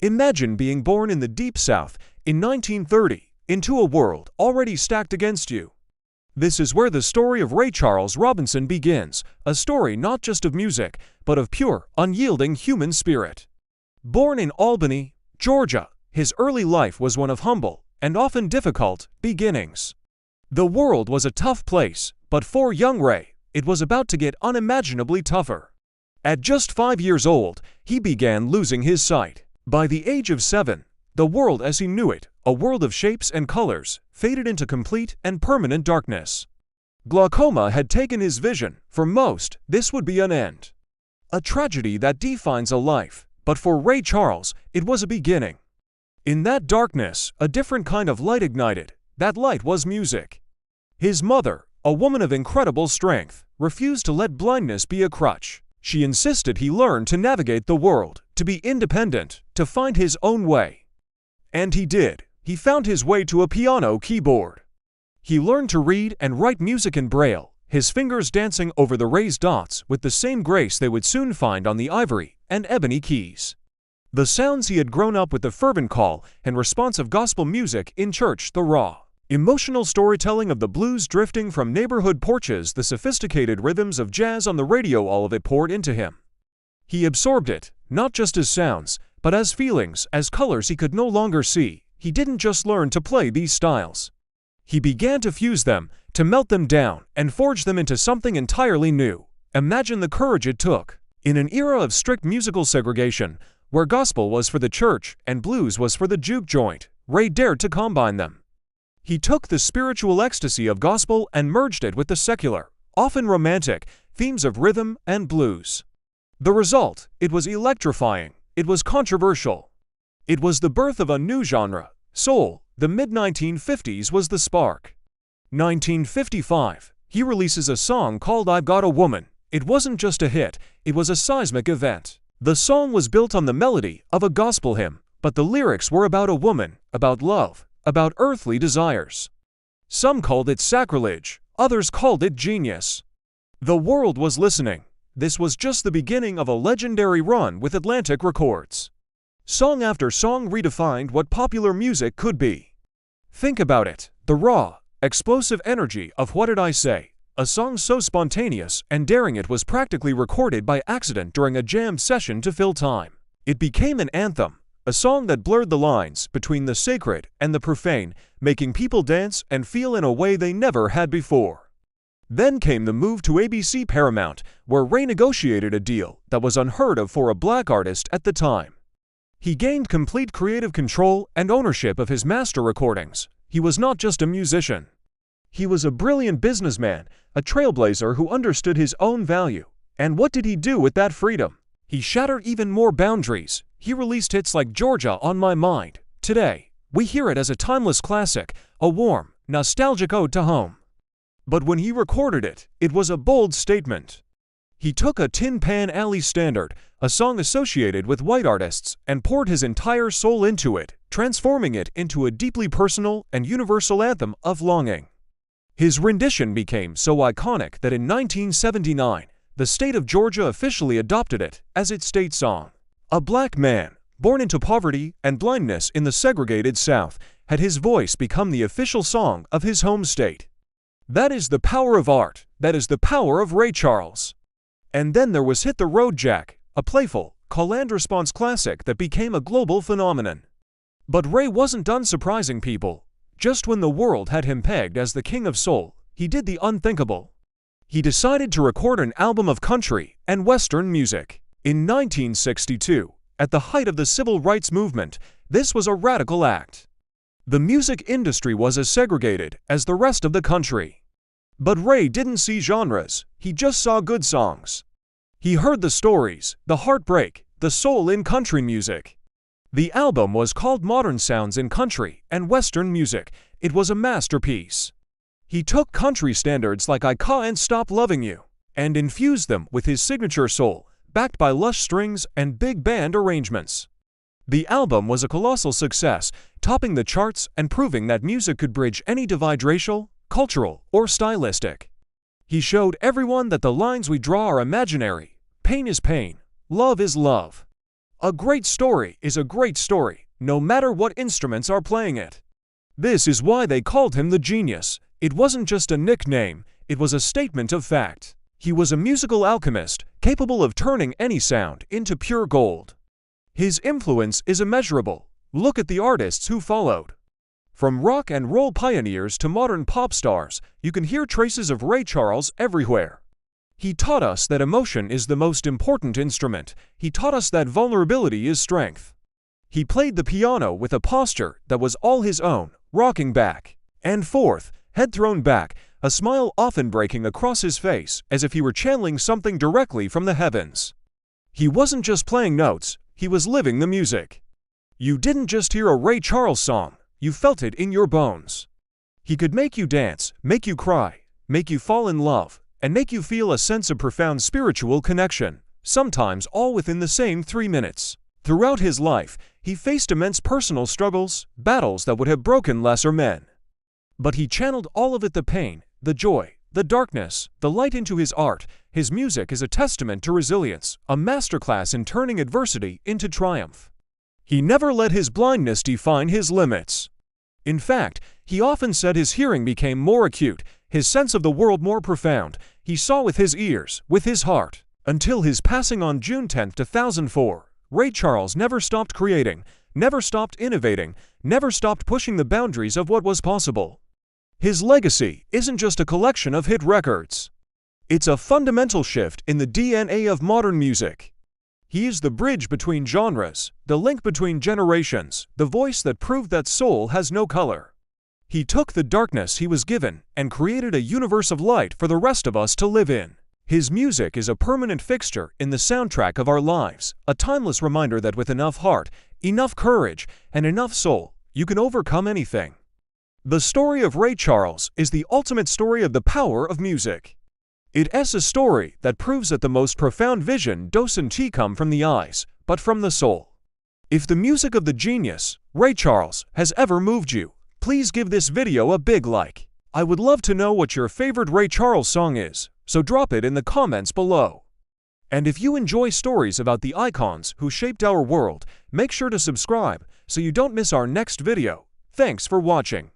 Imagine being born in the Deep South in 1930 into a world already stacked against you. This is where the story of Ray Charles Robinson begins, a story not just of music, but of pure, unyielding human spirit. Born in Albany, Georgia, his early life was one of humble, and often difficult, beginnings. The world was a tough place, but for young Ray, it was about to get unimaginably tougher. At just 5 years old, he began losing his sight. By the age of 7, the world as he knew it, a world of shapes and colors, faded into complete and permanent darkness. Glaucoma had taken his vision. For most, this would be an end. A tragedy that defines a life, but for Ray Charles, it was a beginning. In that darkness, a different kind of light ignited. That light was music. His mother, a woman of incredible strength, refused to let blindness be a crutch. She insisted he learn to navigate the world, to be independent, to find his own way. And he did. He found his way to a piano keyboard. He learned to read and write music in Braille, his fingers dancing over the raised dots with the same grace they would soon find on the ivory and ebony keys. The sounds he had grown up with, the fervent call and response of gospel music in church, the raw, emotional storytelling of the blues drifting from neighborhood porches, the sophisticated rhythms of jazz on the radio, all of it poured into him. He absorbed it, not just as sounds, but as feelings, as colors he could no longer see. He didn't just learn to play these styles. He began to fuse them, to melt them down, and forge them into something entirely new. Imagine the courage it took. In an era of strict musical segregation, where gospel was for the church and blues was for the juke joint, Ray dared to combine them. He took the spiritual ecstasy of gospel and merged it with the secular, often romantic, themes of rhythm and blues. The result, it was electrifying, it was controversial. It was the birth of a new genre, soul. The mid-1950s was the spark. 1955, he releases a song called I've Got a Woman. It wasn't just a hit, it was a seismic event. The song was built on the melody of a gospel hymn, but the lyrics were about a woman, about love, about earthly desires. Some called it sacrilege, others called it genius. The world was listening. This was just the beginning of a legendary run with Atlantic Records. Song after song redefined what popular music could be. Think about it, the raw, explosive energy of What Did I Say? A song so spontaneous and daring it was practically recorded by accident during a jam session to fill time. It became an anthem, a song that blurred the lines between the sacred and the profane, making people dance and feel in a way they never had before. Then came the move to ABC Paramount, where Ray negotiated a deal that was unheard of for a black artist at the time. He gained complete creative control and ownership of his master recordings. He was not just a musician. He was a brilliant businessman, a trailblazer who understood his own value. And what did he do with that freedom? He shattered even more boundaries. He released hits like Georgia on My Mind. Today, we hear it as a timeless classic, a warm, nostalgic ode to home. But when he recorded it, it was a bold statement. He took a Tin Pan Alley standard, a song associated with white artists, and poured his entire soul into it, transforming it into a deeply personal and universal anthem of longing. His rendition became so iconic that in 1979, the state of Georgia officially adopted it as its state song. A black man, born into poverty and blindness in the segregated South, had his voice become the official song of his home state. That is the power of art. That is the power of Ray Charles. And then there was Hit the Road Jack, a playful, call-and-response classic that became a global phenomenon. But Ray wasn't done surprising people. Just when the world had him pegged as the king of soul, he did the unthinkable. He decided to record an album of country and western music. In 1962, at the height of the civil rights movement, this was a radical act. The music industry was as segregated as the rest of the country. But Ray didn't see genres, he just saw good songs. He heard the stories, the heartbreak, the soul in country music. The album was called Modern Sounds in Country and Western Music. It was a masterpiece. He took country standards like I Can't Stop Loving You and infused them with his signature soul, backed by lush strings and big band arrangements. The album was a colossal success, topping the charts and proving that music could bridge any divide, racial, cultural, or stylistic. He showed everyone that the lines we draw are imaginary. Pain is pain. Love is love. A great story is a great story, no matter what instruments are playing it. This is why they called him the genius. It wasn't just a nickname, it was a statement of fact. He was a musical alchemist, capable of turning any sound into pure gold. His influence is immeasurable. Look at the artists who followed. From rock and roll pioneers to modern pop stars, you can hear traces of Ray Charles everywhere. He taught us that emotion is the most important instrument. He taught us that vulnerability is strength. He played the piano with a posture that was all his own, rocking back and forth, head thrown back, a smile often breaking across his face as if he were channeling something directly from the heavens. He wasn't just playing notes, he was living the music. You didn't just hear a Ray Charles song, you felt it in your bones. He could make you dance, make you cry, make you fall in love, and make you feel a sense of profound spiritual connection, sometimes all within the same 3 minutes. Throughout his life, he faced immense personal struggles, battles that would have broken lesser men. But he channeled all of it, the pain, the joy, the darkness, the light, into his art. His music is a testament to resilience, a masterclass in turning adversity into triumph. He never let his blindness define his limits. In fact, he often said his hearing became more acute, his sense of the world more profound. He saw with his ears, with his heart. Until his passing on June 10, 2004, Ray Charles never stopped creating, never stopped innovating, never stopped pushing the boundaries of what was possible. His legacy isn't just a collection of hit records. It's a fundamental shift in the DNA of modern music. He is the bridge between genres, the link between generations, the voice that proved that soul has no color. He took the darkness he was given and created a universe of light for the rest of us to live in. His music is a permanent fixture in the soundtrack of our lives, a timeless reminder that with enough heart, enough courage, and enough soul, you can overcome anything. The story of Ray Charles is the ultimate story of the power of music. It's a story that proves that the most profound vision doesn't come from the eyes, but from the soul. If the music of the genius, Ray Charles, has ever moved you, please give this video a big like. I would love to know what your favorite Ray Charles song is, so drop it in the comments below. And if you enjoy stories about the icons who shaped our world, make sure to subscribe so you don't miss our next video. Thanks for watching.